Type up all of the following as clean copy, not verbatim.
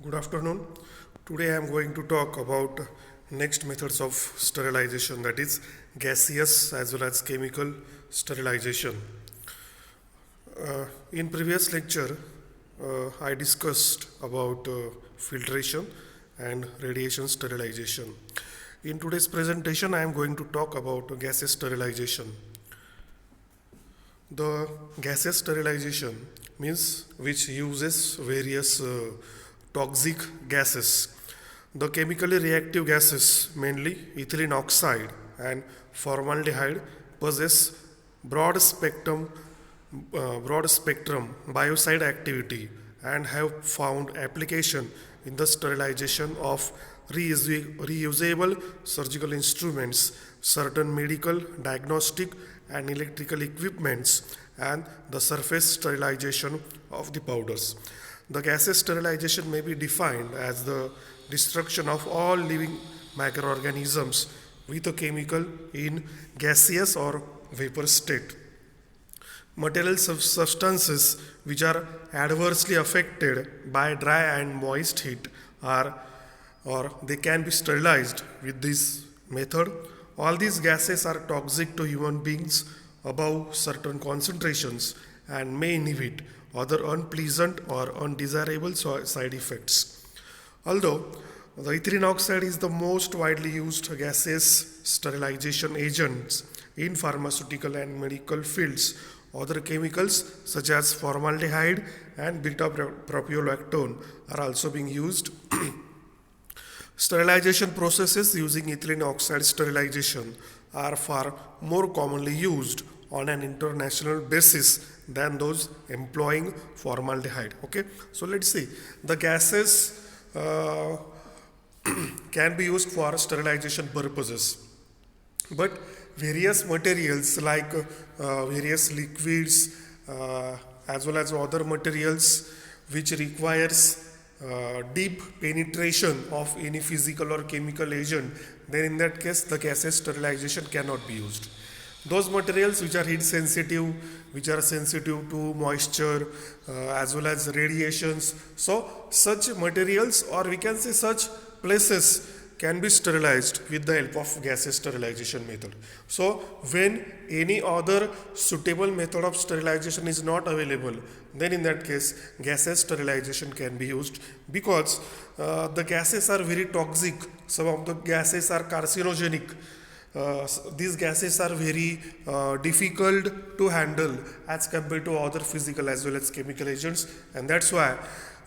Good afternoon. Today I am going to talk about next methods of sterilization, that is gaseous as well as chemical sterilization. In previous lecture I discussed about filtration and radiation sterilization. In today's presentation I am going to talk about gaseous sterilization. The gaseous sterilization means which uses various toxic gases. The chemically reactive gases, mainly ethylene oxide and formaldehyde, possess broad spectrum, biocide activity and have found application in the sterilization of reusable surgical instruments, certain medical, diagnostic, and electrical equipments, and the surface sterilization of the powders. The gaseous sterilization may be defined as the destruction of all living microorganisms with a chemical in gaseous or vapor state. Material substances which are adversely affected by dry and moist heat are or they can be sterilized with this method. All these gases are toxic to human beings above certain concentrations and may inhibit other unpleasant or undesirable side effects. Although the ethylene oxide is the most widely used gaseous sterilization agent in pharmaceutical and medical fields, other chemicals such as formaldehyde and beta-propiolactone are also being used. Sterilization processes using ethylene oxide sterilization are far more commonly used on an international basis than those employing formaldehyde. Okay, so let's see. The gases can be used for sterilization purposes, but various materials like various liquids as well as other materials which requires deep penetration of any physical or chemical agent, then in that case the gaseous sterilization cannot be used. Those materials which are heat sensitive, which are sensitive to moisture as well as radiations, so such materials or we can say such places can be sterilized with the help of gaseous sterilization method. So when any other suitable method of sterilization is not available, then in that case gaseous sterilization can be used, because the gases are very toxic. Some of the gases are carcinogenic. These gases are very difficult to handle as compared to other physical as well as chemical agents, and that's why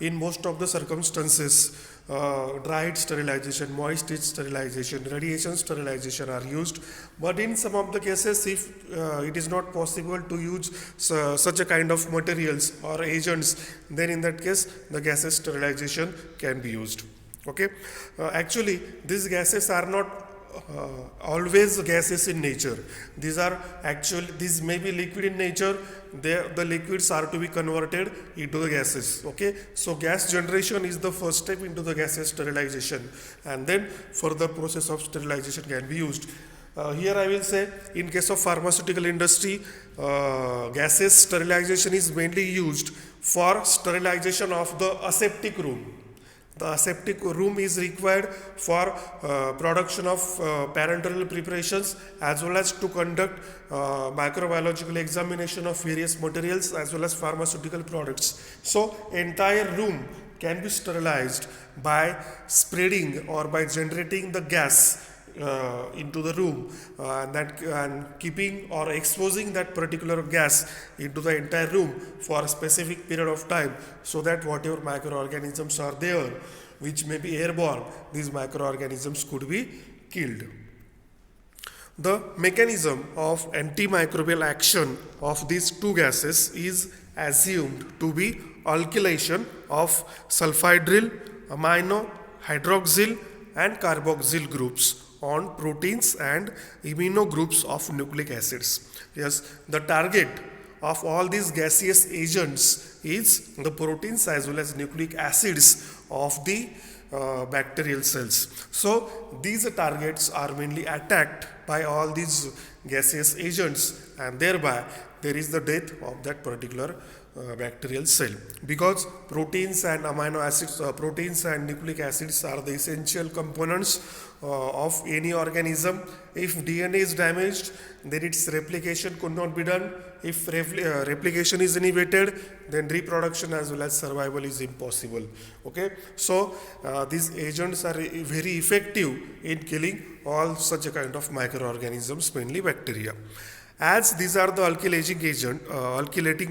in most of the circumstances dry heat sterilization, moist heat sterilization, radiation sterilization are used. But in some of the cases, if it is not possible to use such a kind of materials or agents, then in that case the gaseous sterilization can be used. Okay, actually these gases are not always gases in nature. These may be liquid in nature. The liquids are to be converted into the gases. Okay, so gas generation is the first step into the gaseous sterilization, and then further process of sterilization can be used. Here I will say, in case of pharmaceutical industry, gaseous sterilization is mainly used for sterilization of the aseptic room. The aseptic room is required for production of parenteral preparations as well as to conduct microbiological examination of various materials as well as pharmaceutical products. So entire room can be sterilized by spreading or by generating the gas into the room and keeping or exposing that particular gas into the entire room for a specific period of time, so that whatever microorganisms are there which may be airborne, these microorganisms could be killed. The mechanism of antimicrobial action of these two gases is assumed to be alkylation of sulfhydryl, amino, hydroxyl and carboxyl groups on proteins and amino groups of nucleic acids. Yes, the target of all these gaseous agents is the proteins as well as nucleic acids of the bacterial cells. So these targets are mainly attacked by all these gaseous agents, and thereby there is the death of that particular bacterial cell, because proteins and amino acids, proteins and nucleic acids are the essential components of any organism. If DNA is damaged, then its replication could not be done. If replication is inhibited, then reproduction as well as survival is impossible. Okay, so these agents are very effective in killing all such a kind of microorganisms, mainly bacteria. As these are the alkylating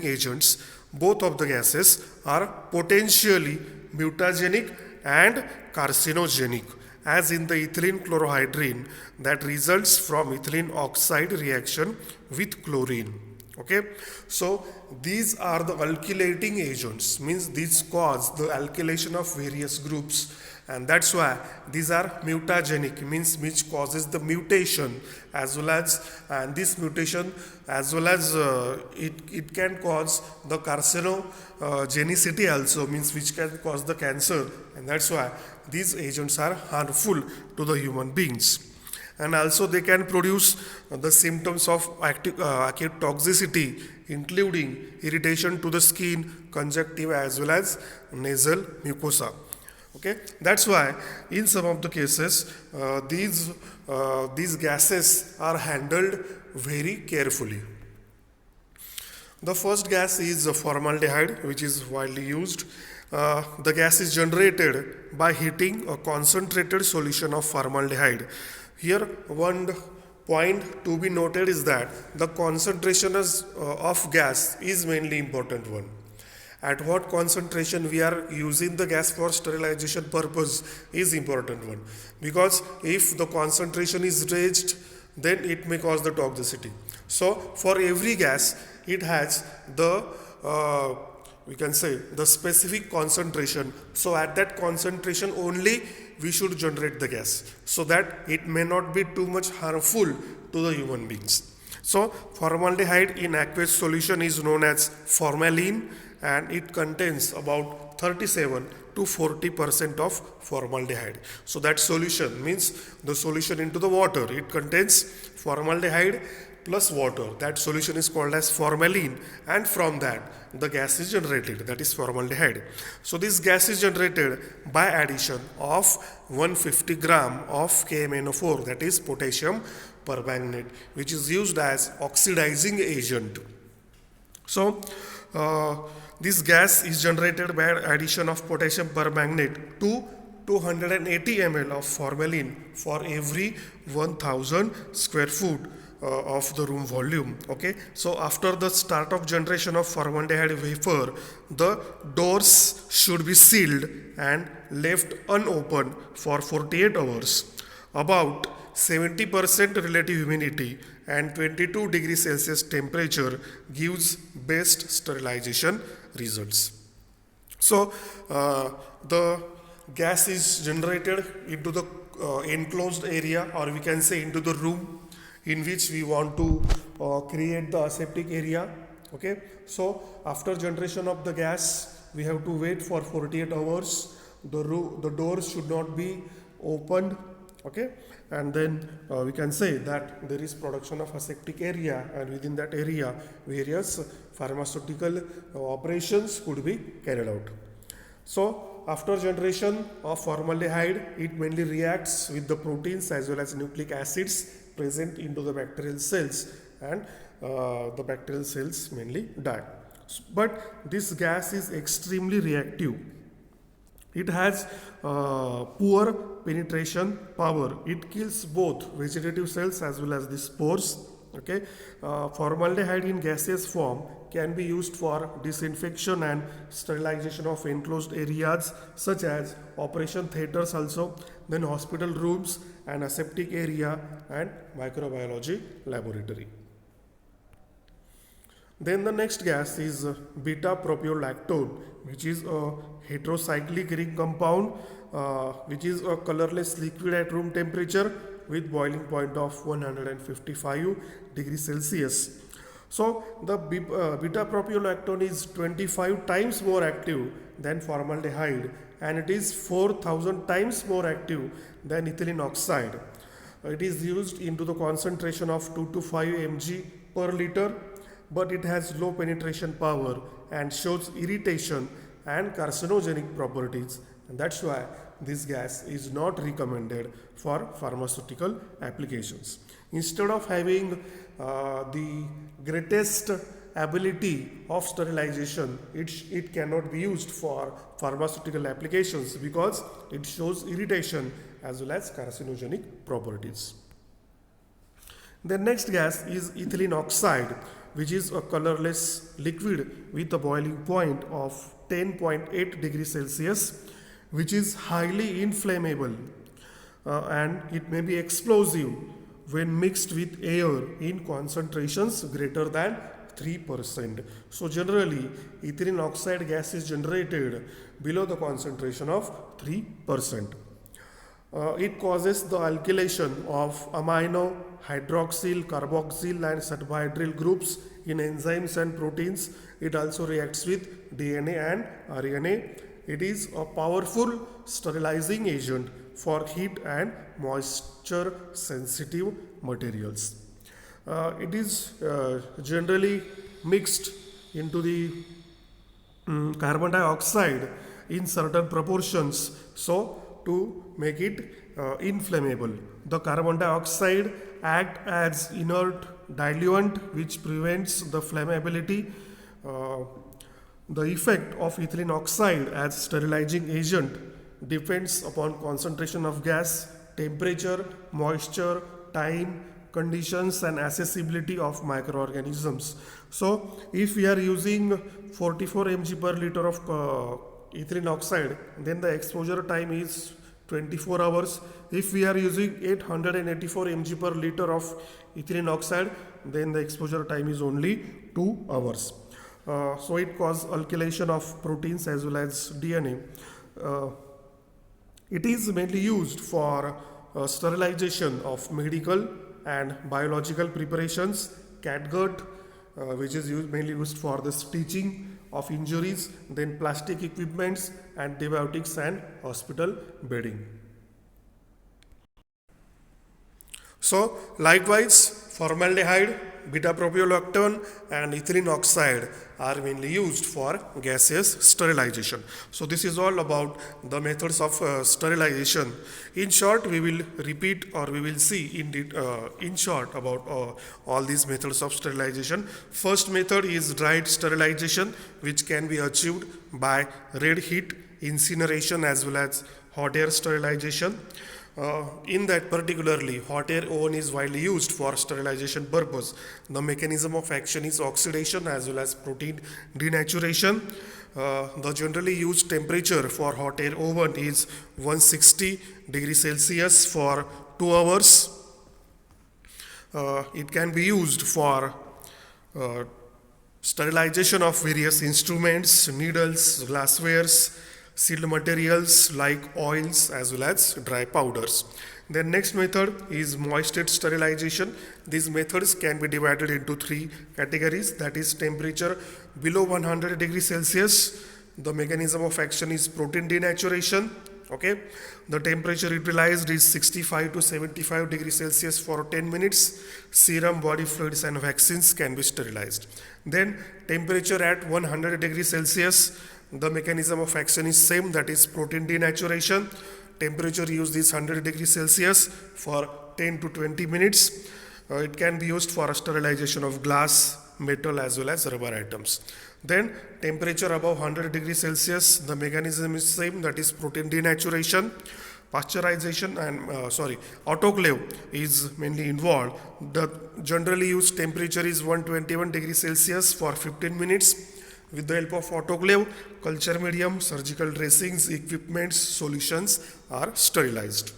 agents, both of the gases are potentially mutagenic and carcinogenic, as in the ethylene chlorohydrin that results from ethylene oxide reaction with chlorine. Okay, so these are the alkylating agents, means these cause the alkylation of various groups, and that's why these are mutagenic, means which causes the mutation, as well as, and this mutation as well as it can cause the carcinogenicity also, means which can cause the cancer, and that's why these agents are harmful to the human beings. And also they can produce the symptoms of acute toxicity, including irritation to the skin, conjunctiva, as well as nasal mucosa. Okay, that's why in some of the cases these gases are handled very carefully. The first gas is formaldehyde, which is widely used. The gas is generated by heating a concentrated solution of formaldehyde. Here, one point to be noted is that the concentration of gas is mainly important one. At what concentration we are using the gas for sterilization purpose is important one, because if the concentration is raised, then it may cause the toxicity. So for every gas it has the we can say the specific concentration. So at that concentration only we should generate the gas, so that it may not be too much harmful to the human beings. So formaldehyde in aqueous solution is known as formalin, and it contains about 37 to 40% of formaldehyde. So that solution means the solution into the water, it contains formaldehyde plus water. That solution is called as formalin, and from that the gas is generated, that is formaldehyde. So this gas is generated by addition of 150 gram of KMnO4, that is potassium permanganate, which is used as oxidizing agent. So this gas is generated by addition of potassium permanganate to 280 ml of formalin for every 1000 square foot of the room volume. Okay, so after the start of generation of formaldehyde vapor, the doors should be sealed and left unopened for 48 hours. About 70% relative humidity and 22 degrees Celsius temperature gives best sterilization results. So the gas is generated into the enclosed area, or we can say into the room in which we want to create the aseptic area. Okay, so after generation of the gas we have to wait for 48 hours. The doors should not be opened. Okay, and then we can say that there is production of aseptic area, and within that area various pharmaceutical operations could be carried out. So after generation of formaldehyde, it mainly reacts with the proteins as well as nucleic acids present into the bacterial cells, and the bacterial cells mainly die. But this gas is extremely reactive. It has poor penetration power. It kills both vegetative cells as well as the spores. Okay, formaldehyde in gaseous form can be used for disinfection and sterilization of enclosed areas such as operation theaters, also then hospital rooms and aseptic area and microbiology laboratory. Then the next gas is beta-propiolactone, which is a heterocyclic ring compound, which is a colorless liquid at room temperature with boiling point of 155 degrees Celsius. So the beta-propiolactone is 25 times more active than formaldehyde, and it is 4000 times more active than ethylene oxide. It is used into the concentration of 2 to 5 mg per liter. but it has low penetration power and shows irritation and carcinogenic properties, and that's why this gas is not recommended for pharmaceutical applications. Instead of having the greatest ability of sterilization, it cannot be used for pharmaceutical applications because it shows irritation as well as carcinogenic properties. The next gas is ethylene oxide, which is a colorless liquid with a boiling point of 10.8 degrees Celsius, which is highly inflammable and it may be explosive when mixed with air in concentrations greater than 3%. So generally, ethylene oxide gas is generated below the concentration of 3%. It causes the alkylation of amino, hydroxyl, carboxyl and sulfhydryl groups in enzymes and proteins. It also reacts with DNA and RNA. It is a powerful sterilizing agent for heat and moisture sensitive materials. It is generally mixed into the carbon dioxide in certain proportions so to make it inflammable. The carbon dioxide act as inert diluent which prevents the flammability. The effect of ethylene oxide as sterilizing agent depends upon concentration of gas, temperature, moisture, time, conditions and accessibility of microorganisms. So if we are using 44 mg per liter of ethylene oxide, then the exposure time is 24 hours. If we are using 884 mg per liter of ethylene oxide, then the exposure time is only 2 hours. So it causes alkylation of proteins as well as DNA. It is mainly used for sterilization of medical and biological preparations, catgut, which is mainly used for the stitching of injuries, then plastic equipments, antibiotics and hospital bedding. So likewise, formaldehyde, beta-propiolactone and ethylene oxide are mainly used for gaseous sterilization. So this is all about the methods of sterilization. In short, we will repeat or we will see in short about all these methods of sterilization. First method is dried sterilization, which can be achieved by red heat, incineration as well as hot air sterilization. In that particularly, hot air oven is widely used for sterilization purpose. The mechanism of action is oxidation as well as protein denaturation. The generally used temperature for hot air oven is 160 degrees Celsius for 2 hours. It can be used for sterilization of various instruments, needles, glasswares, sealed materials like oils as well as dry powders. The next method is moist state sterilization. These methods can be divided into 3 categories, that is temperature below 100 degrees Celsius. The mechanism of action is protein denaturation. Okay, the temperature utilized is 65 to 75 degrees Celsius for 10 minutes. Serum, body fluids and vaccines can be sterilized. Then temperature at 100 degrees Celsius, the mechanism of action is same, that is protein denaturation. Temperature used is 100 degrees Celsius for 10 to 20 minutes. It can be used for sterilization of glass, metal as well as rubber items. Then temperature above 100 degrees Celsius, the mechanism is same, that is protein denaturation. Pasteurization and autoclave is mainly involved. The generally used temperature is 121 degrees Celsius for 15 minutes. With the help of autoclave, culture medium, surgical dressings, equipments, solutions are sterilized.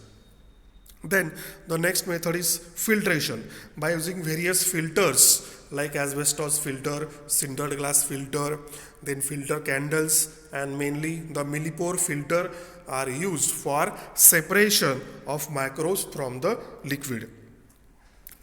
Then the next method is filtration. By using various filters like asbestos filter, sintered glass filter, then filter candles and mainly the millipore filter are used for separation of microbes from the liquid.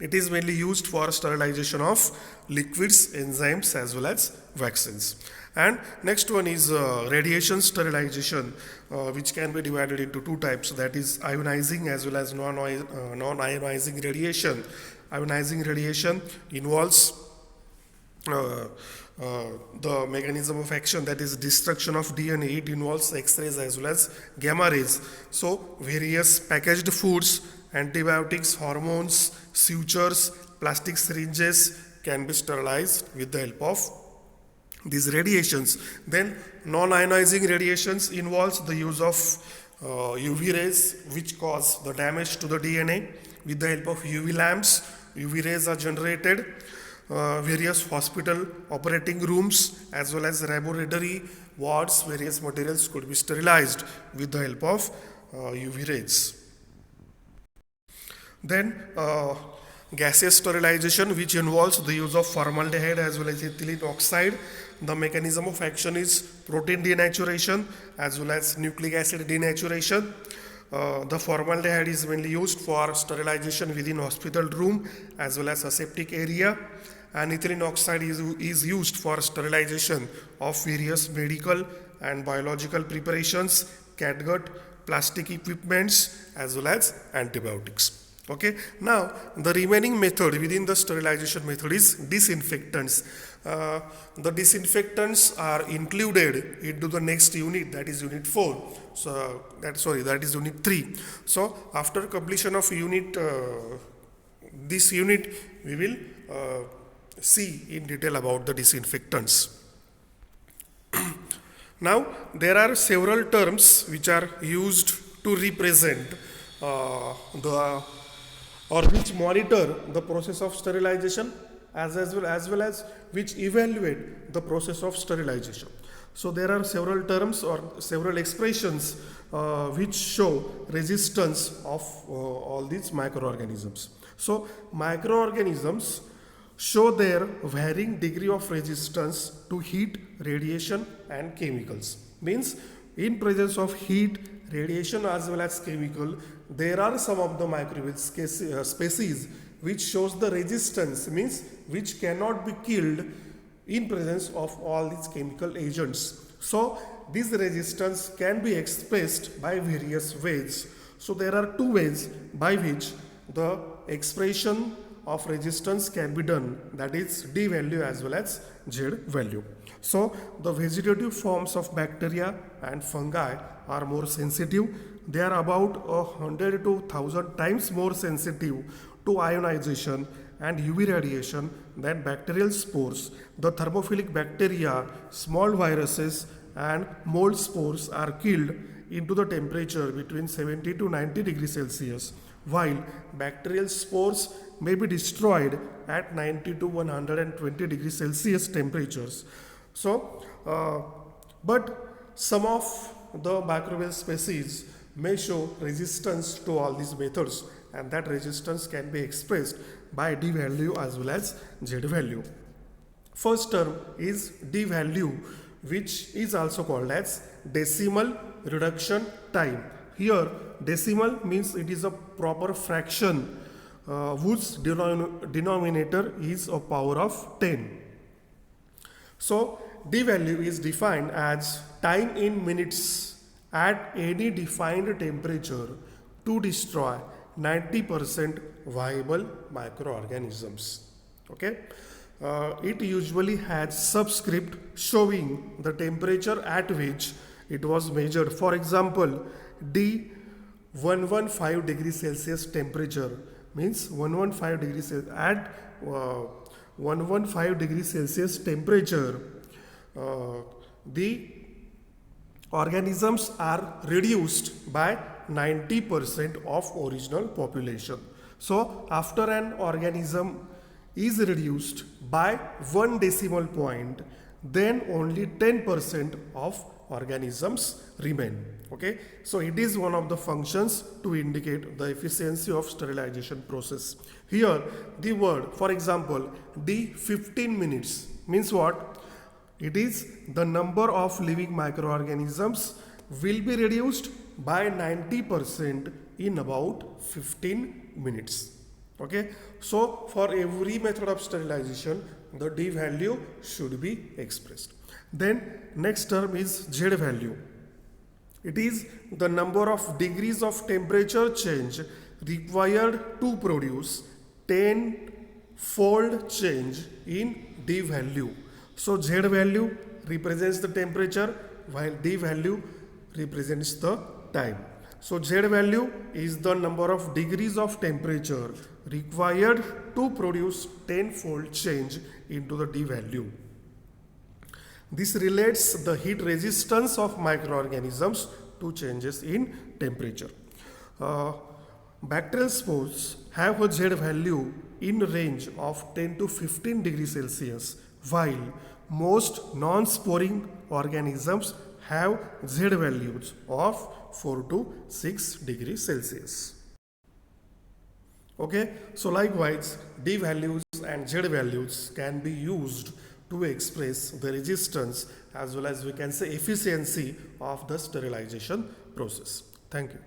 It is mainly used for sterilization of liquids, enzymes as well as vaccines. And next one is radiation sterilization, which can be divided into 2 types, that is ionizing as well as non-ionizing radiation. Ionizing radiation involves uh, the mechanism of action, that is destruction of DNA. It involves X-rays as well as gamma rays. So various packaged foods, antibiotics, hormones, sutures, plastic syringes can be sterilized with the help of these radiations. Then non-ionizing radiations involves the use of UV rays, which cause the damage to the DNA. With the help of UV lamps, UV rays are generated. Various hospital operating rooms as well as laboratory wards, various materials could be sterilized with the help of UV rays. Then gaseous sterilization, which involves the use of formaldehyde as well as ethylene oxide. The mechanism of action is protein denaturation as well as nucleic acid denaturation. The formaldehyde is mainly used for sterilization within hospital room as well as aseptic area, and ethylene oxide is used for sterilization of various medical and biological preparations, catgut, plastic equipments as well as antibiotics. Okay, now the remaining method within the sterilization method is disinfectants. The disinfectants are included into the next unit, that is unit 4. So that is unit 3. So after completion of this unit, we will see in detail about the disinfectants. Now there are several terms which are used to represent which monitor the process of sterilization as well as which evaluate the process of sterilization. So there are several terms or several expressions which show resistance of all these microorganisms. So microorganisms show their varying degree of resistance to heat, radiation and chemicals. Means in presence of heat, radiation as well as chemical, there are some of the microbial species which shows the resistance, means which cannot be killed in presence of all these chemical agents. So this resistance can be expressed by various ways. So there are two ways by which the expression of resistance can be done, that is D value as well as Z value. So the vegetative forms of bacteria and fungi are more sensitive. They are about 100 to 1000 times more sensitive to ionization and UV radiation than bacterial spores. The thermophilic bacteria, small viruses and mold spores are killed into the temperature between 70 to 90 degrees Celsius, while bacterial spores may be destroyed at 90 to 120 degrees Celsius temperatures. So, but some of the microbial species may show resistance to all these methods, and that resistance can be expressed by D value as well as Z value. First term is D value, which is also called as decimal reduction time. Here decimal means it is a proper fraction whose denominator is a power of 10. So D value is defined as time in minutes at any defined temperature to destroy 90% viable microorganisms. Okay, it usually has subscript showing the temperature at which it was measured. For example, D 115 degrees Celsius temperature means 115 degrees Celsius at 115 degrees Celsius temperature, the organisms are reduced by 90% of original population. So after an organism is reduced by 1 decimal point, then only 10% of organisms remain. Okay, so it is one of the functions to indicate the efficiency of sterilization process. Here the word, for example, D 15 minutes means what? It is the number of living microorganisms will be reduced by 90% in about 15 minutes. Okay, so for every method of sterilization, the D value should be expressed. Then next term is Z value. It is the number of degrees of temperature change required to produce 10 fold change in D value. So Z value represents the temperature while D value represents the time. So Z value is the number of degrees of temperature required to produce 10-fold change into the D value. This relates the heat resistance of microorganisms to changes in temperature. Bacterial spores have a Z value in range of 10 to 15 degrees Celsius, while most non-sporing organisms have Z values of 4 to 6 degrees Celsius. Okay, so likewise, D values and Z values can be used to express the resistance as well as we can say efficiency of the sterilization process. Thank you.